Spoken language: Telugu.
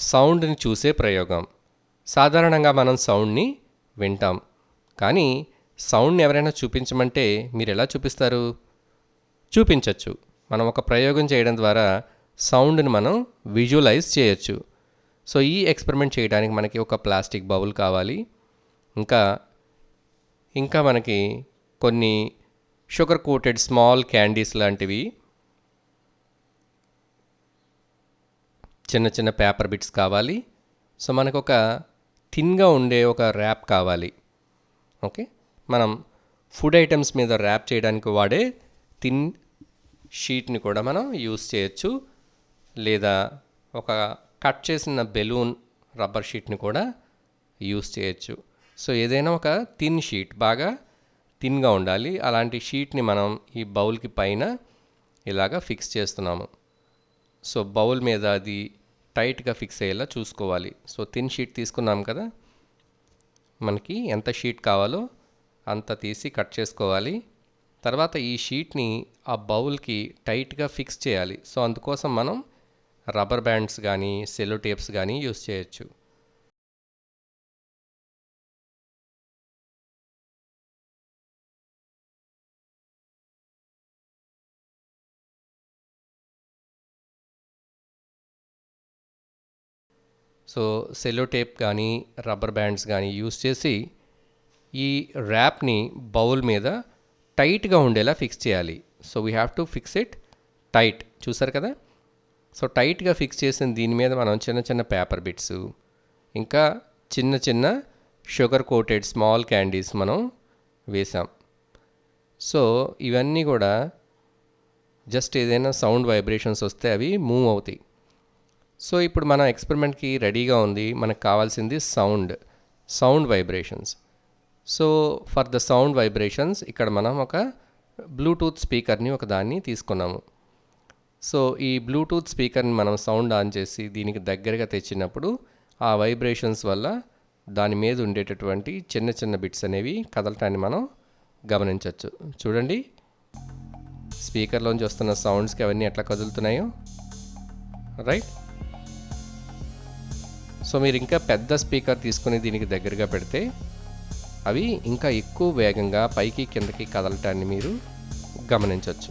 సౌండ్ని చూసే ప్రయోగం. సాధారణంగా మనం సౌండ్ని వింటాం, కానీ సౌండ్ని ఎవరైనా చూపించమంటే మీరు ఎలా చూపిస్తారు? చూపించవచ్చు. మనం ఒక ప్రయోగం చేయడం ద్వారా సౌండ్ని మనం విజువలైజ్ చేయొచ్చు. సో ఈ ఎక్స్పెరిమెంట్ చేయడానికి మనకి ఒక ప్లాస్టిక్ బౌల్ కావాలి. ఇంకా మనకి కొన్ని షుగర్ కోటెడ్ స్మాల్ క్యాండీస్ లాంటివి, చిన్న చిన్న పేపర్ బిట్స్ కావాలి. సో మనకు ఒక థిన్గా ఉండే ఒక ర్యాప్ కావాలి. ఓకే, మనం ఫుడ్ ఐటమ్స్ మీద ర్యాప్ చేయడానికి వాడే థిన్ షీట్ని కూడా మనం యూస్ చేయొచ్చు, లేదా ఒక కట్ చేసిన బెలూన్ రబ్బర్ షీట్ని కూడా యూస్ చేయొచ్చు. సో ఏదైనా ఒక థిన్ షీట్, బాగా థిన్గా ఉండాలి. అలాంటి షీట్ని మనం ఈ బౌల్కి పైన ఇలాగా ఫిక్స్ చేస్తున్నాము. సో బౌల్ మీద అది టైట్గా ఫిక్స్ అయ్యేలా చూసుకోవాలి. సో థిన్ షీట్ తీసుకున్నాం కదా, మనకి ఎంత షీట్ కావాలో అంత తీసి కట్ చేసుకోవాలి. తర్వాత ఈ షీట్ని ఆ బౌల్కి టైట్గా ఫిక్స్ చేయాలి. సో అందుకోసం మనం రబ్బర్ బ్యాండ్స్ కానీ సెల్లో టేప్స్ కానీ యూస్ చేయొచ్చు. సో సెల్లో టేప్ కానీ రబ్బర్ బ్యాండ్స్ కానీ యూస్ చేసి ఈ ర్యాప్ని బౌల్ మీద టైట్గా ఉండేలా ఫిక్స్ చేయాలి. So we have to fix it tight. చూసారు కదా. సో టైట్గా ఫిక్స్ చేసిన దీని మీద మనం చిన్న చిన్న పేపర్ బిట్స్, ఇంకా చిన్న చిన్న షుగర్ కోటెడ్ స్మాల్ క్యాండీస్ మనం వేసాం. సో ఇవన్నీ కూడా జస్ట్ ఏదైనా సౌండ్ వైబ్రేషన్స్ వస్తే అవి మూవ్ అవుతాయి. సో ఇప్పుడు మన ఎక్స్పెరిమెంట్కి రెడీగా ఉంది. మనకు కావాల్సింది sound vibrations. So for the sound vibrations ఇక్కడ మనం ఒక బ్లూటూత్ స్పీకర్ని ఒకదాన్ని తీసుకున్నాము. సో ఈ బ్లూటూత్ స్పీకర్ని మనం సౌండ్ ఆన్ చేసి దీనికి దగ్గరగా తెచ్చినప్పుడు ఆ వైబ్రేషన్స్ వల్ల దాని మీద ఉండేటటువంటి చిన్న చిన్న బిట్స్ అనేవి కదలటాన్ని మనం గమనించవచ్చు. చూడండి, స్పీకర్లోంచి వస్తున్న సౌండ్స్కి అవన్నీ ఎట్లా కదులుతున్నాయో. రైట్. సో మీరు ఇంకా పెద్ద స్పీకర్ తీసుకుని దీనికి దగ్గరగా పెడితే అవి ఇంకా ఎక్కువ వేగంగా పైకి కిందకి కదలటాన్ని మీరు గమనించవచ్చు.